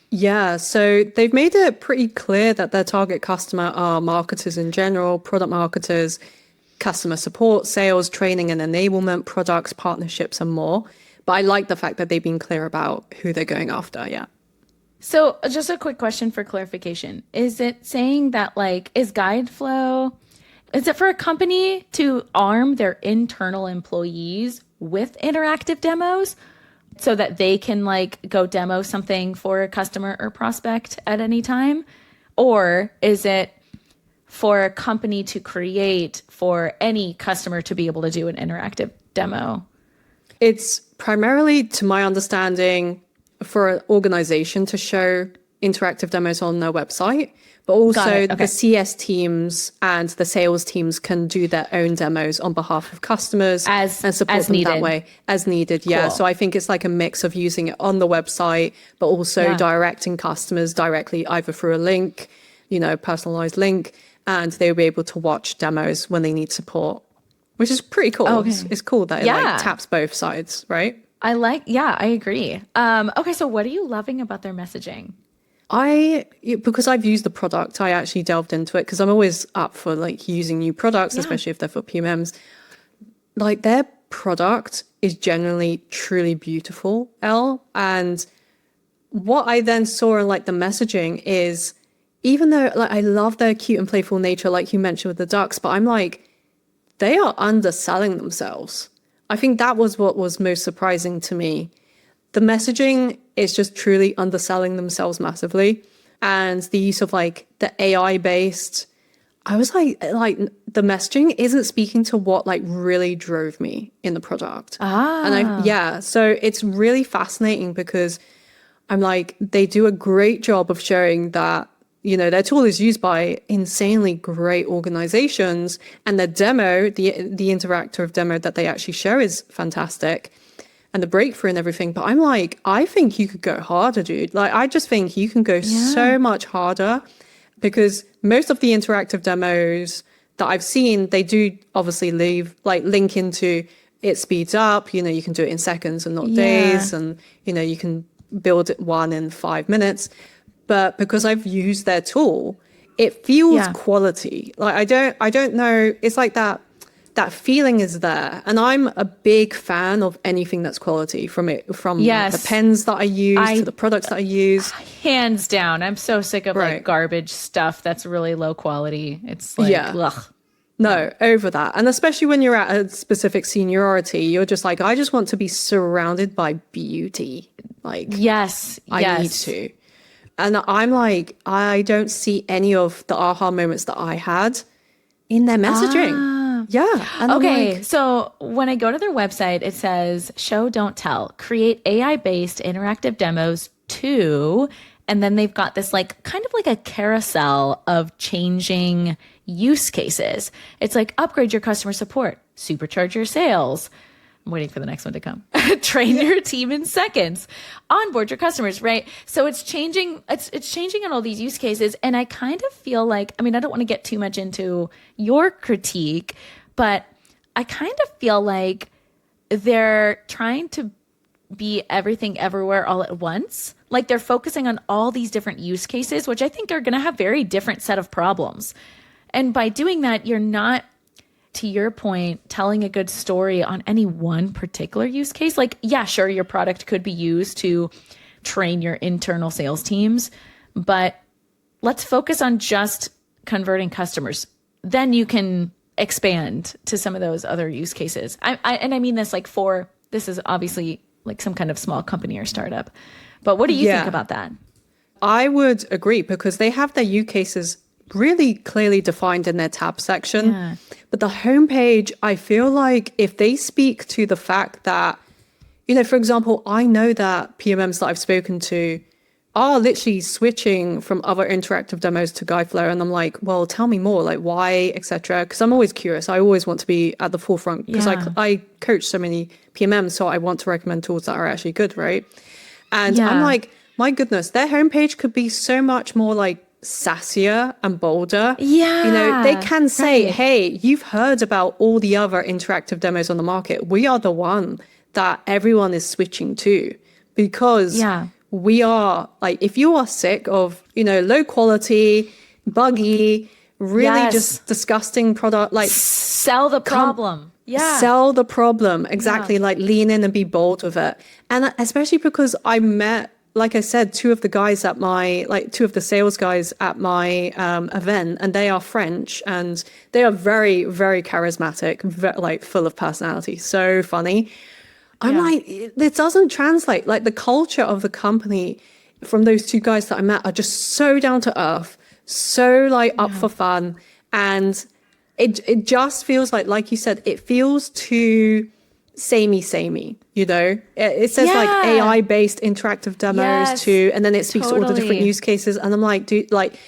Yeah, so they've made it pretty clear that their target customer are marketers in general, product marketers, customer support, sales, training and enablement, products, partnerships, and more. But I like the fact that they've been clear about who they're going after. Yeah. So just a quick question for clarification. Is it saying that is Guideflow, is it for a company to arm their internal employees with interactive demos? so that they can like go demo something for a customer or prospect at any time? Or is it for a company to create for any customer to be able to do an interactive demo? It's primarily, to my understanding, for an organization to show interactive demos on their website, but also the CS teams and the sales teams can do their own demos on behalf of customers and support them that way as needed. Yeah. Cool. So I think it's like a mix of using it on the website, but also directing customers directly either through a link, personalized link, and they'll be able to watch demos when they need support, which is pretty cool. Okay. It's cool that it like taps both sides, right? I agree. Okay, so what are you loving about their messaging? Because I've used the product, I actually delved into it because I'm always up for like using new products, especially if they're for PMMs. Like their product is generally truly beautiful, Elle. And what I then saw in like the messaging is, even though like I love their cute and playful nature, like you mentioned with the ducks, but I'm like, they are underselling themselves. I think that was what was most surprising to me. The messaging is just truly underselling themselves massively. And the use of like the AI based, I was like the messaging isn't speaking to what like really drove me in the product. And so it's really fascinating because I'm like, they do a great job of showing that, their tool is used by insanely great organizations, and the demo, the interactive demo that they actually show is fantastic, and the breakthrough and everything. But I'm like, I think you could go harder, dude. Like, I just think you can go so much harder, because most of the interactive demos that I've seen, they do obviously link into it speeds up, you can do it in seconds and not days. And, you can build one in 5 minutes. But because I've used their tool, it feels quality. Like I don't know. It's like that feeling is there. And I'm a big fan of anything that's quality, from the pens that I use to the products that I use. Hands down. I'm so sick of like garbage stuff that's really low quality. It's like, ugh. No, over that. And especially when you're at a specific seniority, you're just like, I just want to be surrounded by beauty. Like, I need to. And I'm like, I don't see any of the aha moments that I had in their messaging. And okay. So when I go to their website, it says show, don't tell, create AI-based interactive demos too. And then they've got this like kind of like a carousel of changing use cases. It's like upgrade your customer support, supercharge your sales. I'm waiting for the next one to come. Train your team in seconds. Onboard your customers, right? So it's changing. It's changing in all these use cases. And I kind of feel like, I don't want to get too much into your critique, but I kind of feel like they're trying to be everything everywhere all at once. Like they're focusing on all these different use cases, which I think are going to have very different set of problems. And by doing that, you're not, to your point, telling a good story on any one particular use case. Like, yeah, sure, your product could be used to train your internal sales teams, but let's focus on just converting customers. Then you can expand to some of those other use cases. I mean this like this is obviously like some kind of small company or startup. But what do you think about that? I would agree, because they have their use cases really clearly defined in their tab section. Yeah. But the homepage, I feel like if they speak to the fact that, for example, I know that PMMs that I've spoken to are literally switching from other interactive demos to Guideflow. And I'm like, well, tell me more, like why, etc. Because I'm always curious. I always want to be at the forefront, because I coach so many PMMs. So I want to recommend tools that are actually good, right? And I'm like, my goodness, their homepage could be so much more like sassier and bolder. They can say, hey, you've heard about all the other interactive demos on the market. We are the one that everyone is switching to, because we are like, if you are sick of, low quality, buggy, really just disgusting product, like sell the problem. Sell the problem. Exactly. Like lean in and be bold with it. And especially because I met, like I said, two of the sales guys at my event, and they are French, and they are very, very charismatic, like full of personality. So funny. I'm like, this doesn't translate. Like the culture of the company from those two guys that I met are just so down to earth, so like up for fun. And it just feels like you said, it feels too samey, you know? It says like AI based interactive demos too. And then it speaks to all the different use cases. And I'm like, dude, like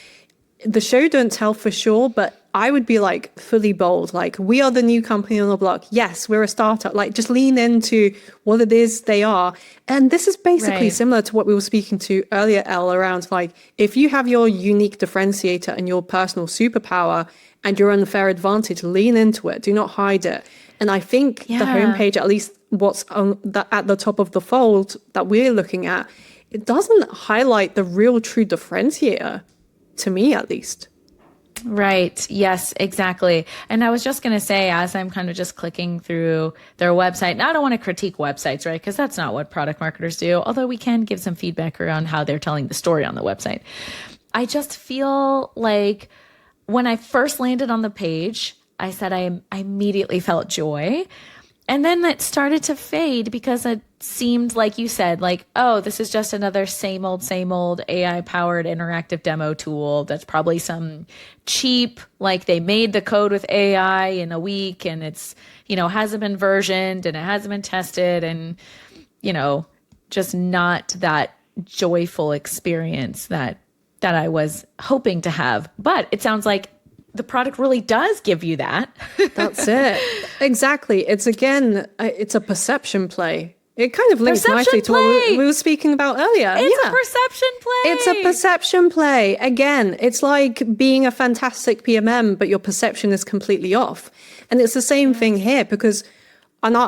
the show don't tell for sure, but I would be like fully bold. Like, we are the new company on the block. Yes, we're a startup. Like, just lean into what it is they are. And this is basically similar to what we were speaking to earlier, Elle, around like, if you have your unique differentiator and your personal superpower and your unfair advantage, lean into it. Do not hide it. And I think the homepage, at least what's at the top of the fold that we're looking at, it doesn't highlight the real true differentiator, to me at least. Right. Yes, exactly. And I was just going to say, as I'm kind of just clicking through their website, and I don't want to critique websites, right? Because that's not what product marketers do. Although we can give some feedback around how they're telling the story on the website. I just feel like when I first landed on the page, I said I immediately felt joy. And then it started to fade because it seemed like you said, like, oh, this is just another same old AI powered interactive demo tool. That's probably some cheap, like they made the code with AI in a week and it's, you know, hasn't been versioned and it hasn't been tested and, you know, just not that joyful experience that I was hoping to have. But it sounds like the product really does give you that. That's it. Exactly. It's it's a perception play. It kind of links nicely to what we were speaking about earlier. It's a perception play. It's a perception play. Again, it's like being a fantastic PMM, but your perception is completely off. And it's the same thing here because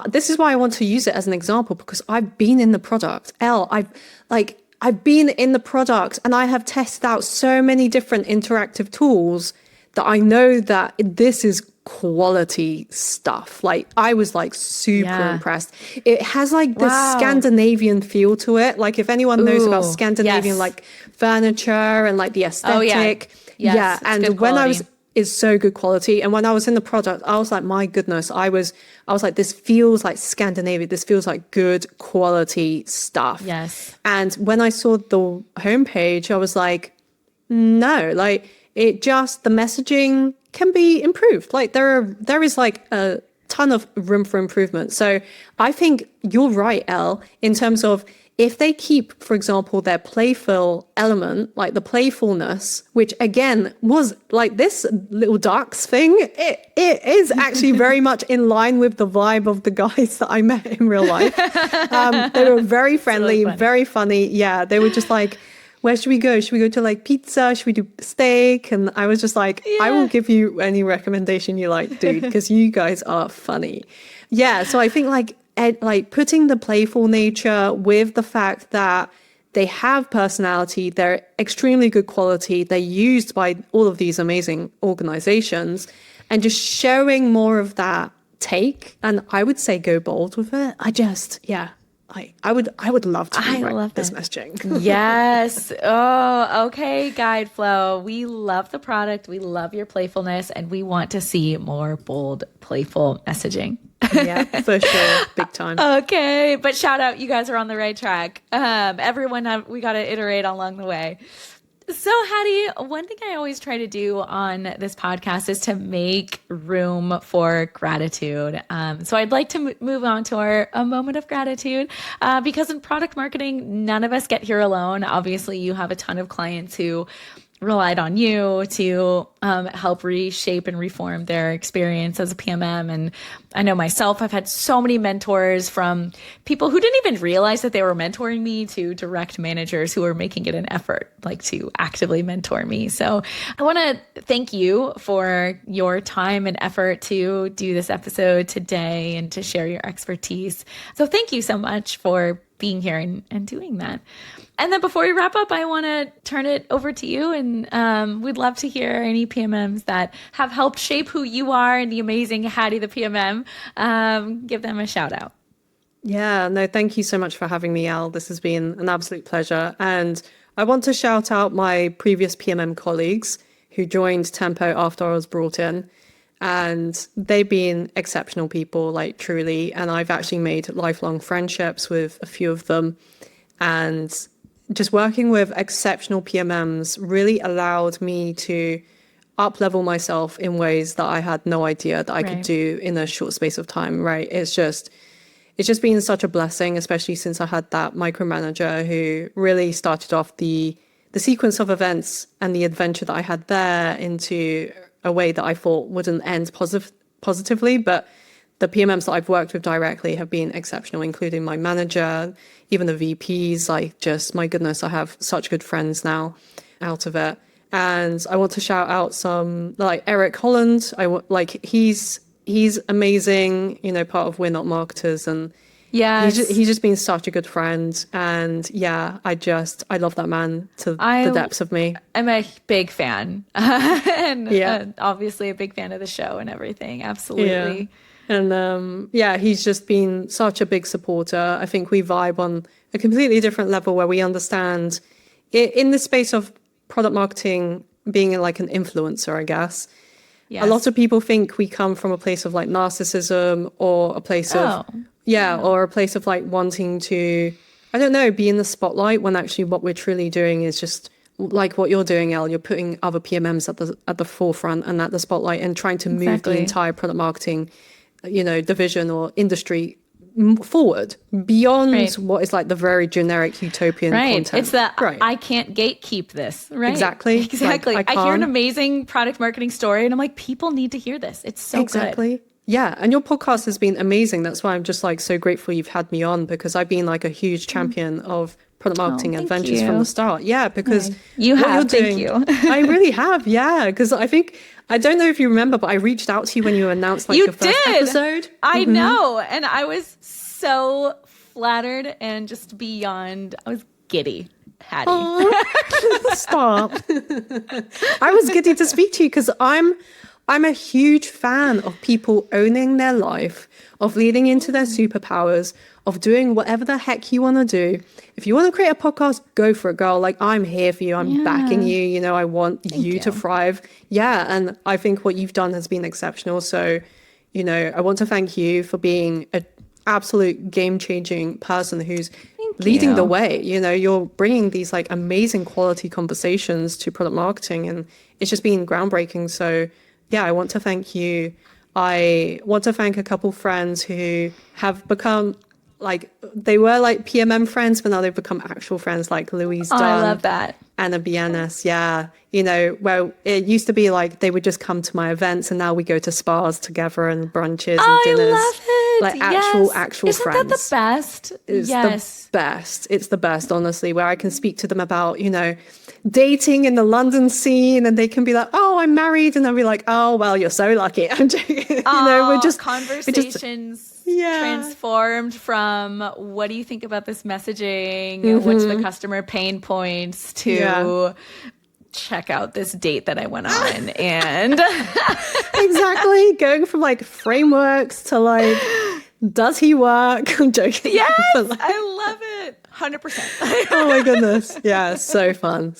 this is why I want to use it as an example, because I've been in the product. I've been in the product and I have tested out so many different interactive tools that I know that this is quality stuff. Like, I was like super impressed. It has like this Scandinavian feel to it. Like, if anyone knows about Scandinavian like furniture and like the aesthetic. And when it's so good quality. And when I was in the product, I was like, my goodness, I was like, this feels like Scandinavian. This feels like good quality stuff. Yes. And when I saw the homepage, I was like, no, like, the messaging can be improved. Like there is like a ton of room for improvement. So I think you're right, Elle, in terms of if they keep, for example, their playful element, like the playfulness, which again was like this little ducks thing, it is actually very much in line with the vibe of the guys that I met in real life. They were very friendly, very funny. Yeah, they were just like, where should we go? Should we go to like pizza? Should we do steak? And I was just like, I will give you any recommendation you like, dude, because you guys are funny. Yeah. So I think like putting the playful nature with the fact that they have personality, they're extremely good quality, they're used by all of these amazing organizations, and just showing more of that take. And I would say go bold with it. I would love to rewrite this messaging. Yes. Oh, okay, Guideflow. We love the product. We love your playfulness, and we want to see more bold, playful messaging. Yeah, for sure. Big time. Okay. But shout out, you guys are on the right track. Everyone, we got to iterate along the way. So, Hattie, one thing I always try to do on this podcast is to make room for gratitude. So I'd like to move on to a moment of gratitude because in product marketing, none of us get here alone. Obviously, you have a ton of clients who relied on you to help reshape and reform their experience as a PMM. And I know myself, I've had so many mentors, from people who didn't even realize that they were mentoring me to direct managers who are making it an effort, like to actively mentor me. So I want to thank you for your time and effort to do this episode today and to share your expertise. So thank you so much for being here and doing that. And then before we wrap up, I want to turn it over to you, and we'd love to hear any PMMs that have helped shape who you are and the amazing Hattie the PMM. Give them a shout out. Yeah, no, thank you so much for having me, Elle. This has been an absolute pleasure. And I want to shout out my previous PMM colleagues who joined Tempo after I was brought in. And they've been exceptional people, like truly. And I've actually made lifelong friendships with a few of them. And just working with exceptional PMMs really allowed me to up-level myself in ways that I had no idea that I could do in a short space of time, right? It's just been such a blessing, especially since I had that micromanager who really started off the sequence of events and the adventure that I had there into a way that I thought wouldn't end positively. But the PMMs that I've worked with directly have been exceptional, including my manager, even the VPs. Like, just, my goodness, I have such good friends now out of it. And I want to shout out some, like Eric Holland. He's amazing, part of We're Not Marketers, and he's just been such a good friend. And yeah, I love that man to the depths of me. I'm a big fan, and obviously a big fan of the show and everything. Absolutely. Yeah. And he's just been such a big supporter. I think we vibe on a completely different level where we understand in the space of product marketing, being like an influencer, I guess. Yes. A lot of people think we come from a place of like narcissism or a place or a place of like wanting to, I don't know, be in the spotlight, when actually what we're truly doing is just like what you're doing, Elle. You're putting other PMMs at the forefront and at the spotlight and trying to move the entire product marketing, division or industry forward beyond what is like the very generic utopian content. It's that I can't gatekeep this. Right. Exactly. Like, I hear an amazing product marketing story and I'm like, people need to hear this. It's so good. Yeah. And your podcast has been amazing. That's why I'm just like so grateful you've had me on, because I've been like a huge champion of product marketing adventures from the start. Yeah. Because you have, thank you. I really have. Yeah. Because I don't know if you remember, but I reached out to you when you announced like your first episode. I know. And I was so flattered and just beyond, I was giddy. Hattie. Stop. I was giddy to speak to you because I'm a huge fan of people owning their life, of leading into their superpowers, of doing whatever the heck you want to do. If you want to create a podcast, go for it, girl. Like, I'm here for you. I'm backing you. I want you to thrive. Yeah. And I think what you've done has been exceptional. So, I want to thank you for being an absolute game-changing person who's leading the way. You're bringing these like amazing quality conversations to product marketing, and it's just been groundbreaking. So yeah, I want to thank you. I want to thank a couple friends who have become like, they were like PMM friends, but now they've become actual friends, like Louise Dunn. I love that. Anna Bienes, yeah. Well, it used to be like they would just come to my events, and now we go to spas together and brunches and dinners. I love it. Like actual Isn't friends. Isn't that the best? It's the best. It's the best, honestly, where I can speak to them about, dating in the London scene, and they can be like, oh, I'm married. And I'll be like, oh, well, you're so lucky. I'm joking. We're just conversations transformed from what do you think about this messaging? What's the customer pain points to check out this date that I went on and exactly, going from like frameworks to like, does he work? I'm joking. Yes, I love it. 100%. Oh my goodness. Yeah, so fun.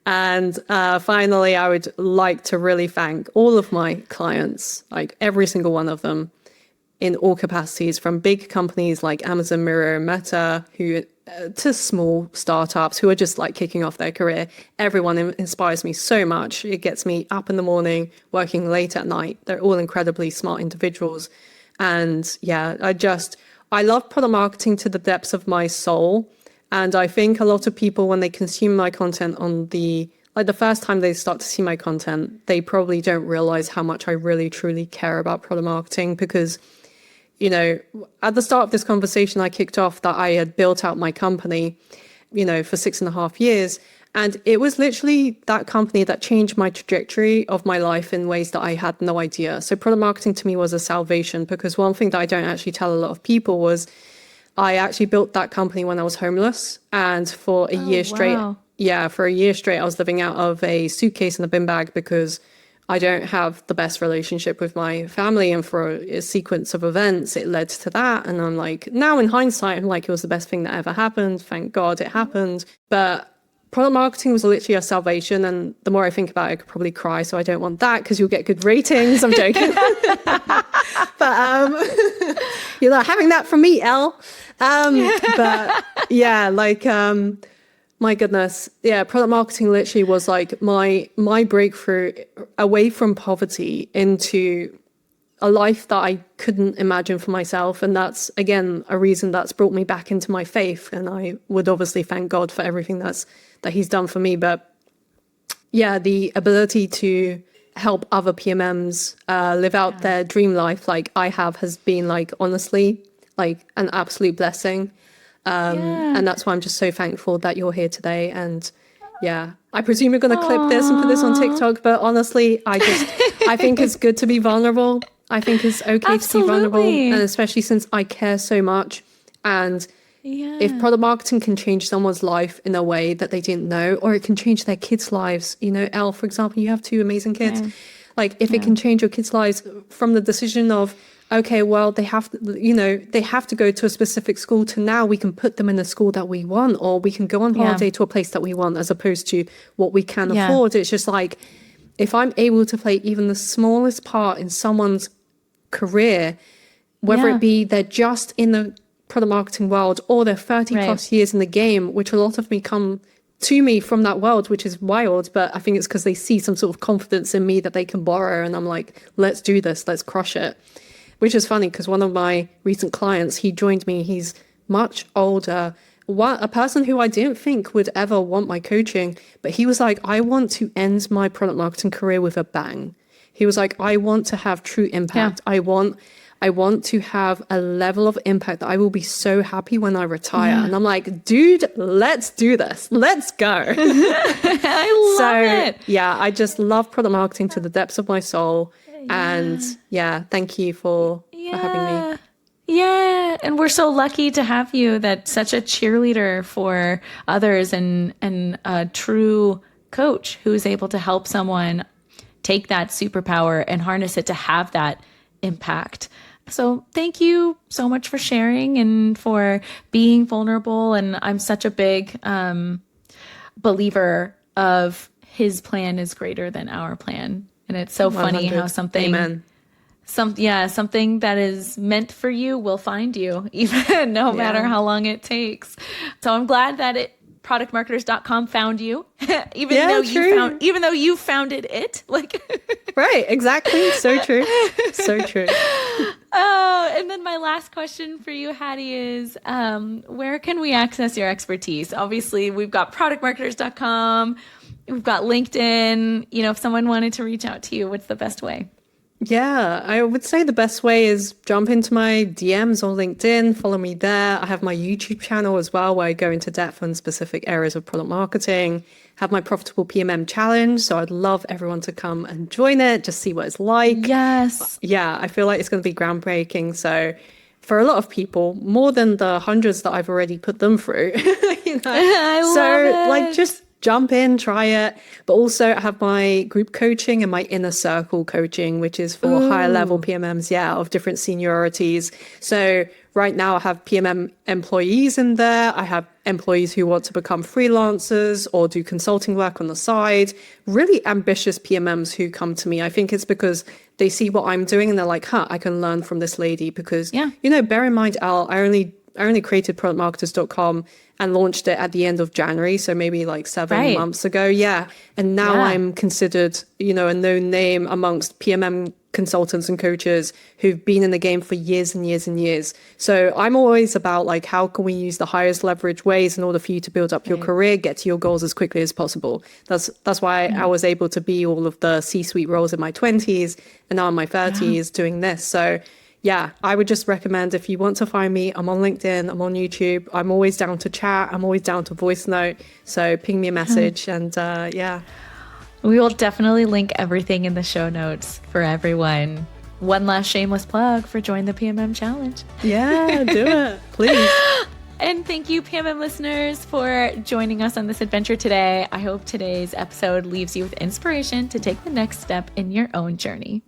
And finally, I would like to really thank all of my clients, like every single one of them, in all capacities, from big companies like Amazon, Miro, Meta, to small startups who are just like kicking off their career. Everyone inspires me so much. It gets me up in the morning, working late at night. They're all incredibly smart individuals. And yeah, I love product marketing to the depths of my soul. And I think a lot of people, when they consume my content on the first time they start to see my content, they probably don't realize how much I really, truly care about product marketing, because at the start of this conversation, I kicked off that I had built out my company, for 6.5 years. And it was literally that company that changed my trajectory of my life in ways that I had no idea. So product marketing to me was a salvation, because one thing that I don't actually tell a lot of people was I actually built that company when I was homeless. And for a year straight, I was living out of a suitcase and a bin bag, because I don't have the best relationship with my family. And for a sequence of events, it led to that. And I'm like, now in hindsight, I'm like, it was the best thing that ever happened. Thank God it happened. But product marketing was literally a salvation. And the more I think about it, I could probably cry. So I don't want that because you'll get good ratings. I'm joking. But you're not having that from me, Elle. But yeah, like, my goodness. Yeah, product marketing literally was like my breakthrough away from poverty into a life that I couldn't imagine for myself. And that's, again, a reason that's brought me back into my faith. And I would obviously thank God for everything that he's done for me. But yeah, the ability to help other PMMs live out their dream life like I have has been like, honestly, like an absolute blessing. And that's why I'm just so thankful that you're here today. And yeah, I presume you're going to clip this and put this on TikTok. But honestly, I think it's good to be vulnerable. I think it's okay to be vulnerable. And especially since I care so much. And if product marketing can change someone's life in a way that they didn't know, or it can change their kids' lives, you know, Elle, for example, you have 2 amazing kids. Like if it can change your kids' lives from the decision of, okay, well, they have to go to a specific school to now we can put them in a school that we want, or we can go on holiday to a place that we want, as opposed to what we can afford. It's just like, if I'm able to play even the smallest part in someone's career, whether it be they're just in the product marketing world or they're 30 plus years in the game, which a lot of me come to me from that world, which is wild. But I think it's because they see some sort of confidence in me that they can borrow. And I'm like, let's do this. Let's crush it. Which is funny because one of my recent clients, he joined me. He's much older, a person who I didn't think would ever want my coaching. But he was like, I want to end my product marketing career with a bang. He was like, I want to have true impact. I want to have a level of impact that I will be so happy when I retire. And I'm like, dude, let's do this. Let's go. I love it. Yeah, I just love product marketing to the depths of my soul. And thank you for having me. Yeah, and we're so lucky to have you. That's such a cheerleader for others and a true coach who's able to help someone take that superpower and harness it to have that impact. So thank you so much for sharing and for being vulnerable. And I'm such a big believer of his plan is greater than our plan. And it's so funny how something that is meant for you will find you, even no matter how long it takes. So I'm glad that productmarketers.com found you, even though you founded it. Like right, exactly. So true. So true. Oh, and then my last question for you, Hattie, is where can we access your expertise? Obviously, we've got productmarketers.com. We've got LinkedIn. You know, if someone wanted to reach out to you, what's the best way? Yeah, I would say the best way is jump into my DMs on LinkedIn, follow me there. I have my YouTube channel as well, where I go into depth on specific areas of product marketing, have my profitable PMM challenge. So I'd love everyone to come and join it, just see what it's like. Yes. Yeah, I feel like it's going to be groundbreaking. So for a lot of people, more than the hundreds that I've already put them through, you know? I love it. Like just jump in, try it. But also I have my group coaching and my inner circle coaching, which is for higher level PMMs, of different seniorities. So right now I have PMM employees in there. I have employees who want to become freelancers or do consulting work on the side. Really ambitious PMMs who come to me. I think it's because they see what I'm doing and they're like, I can learn from this lady. Because, you know, bear in mind, Al, I only created productmarketers.com and launched it at the end of January. So maybe like 7 months ago. Yeah. And now I'm considered, you know, a known name amongst PMM consultants and coaches who've been in the game for years and years and years. So I'm always about like, how can we use the highest leverage ways in order for you to build up your career, get to your goals as quickly as possible. That's why I was able to be all of the C-suite roles in my 20s and now in my 30s doing this. So yeah, I would just recommend, if you want to find me, I'm on LinkedIn, I'm on YouTube. I'm always down to chat. I'm always down to voice note. So ping me a message and We will definitely link everything in the show notes for everyone. One last shameless plug for Join the PMM Challenge. Yeah, do it, please. And thank you, PMM listeners, for joining us on this adventure today. I hope today's episode leaves you with inspiration to take the next step in your own journey.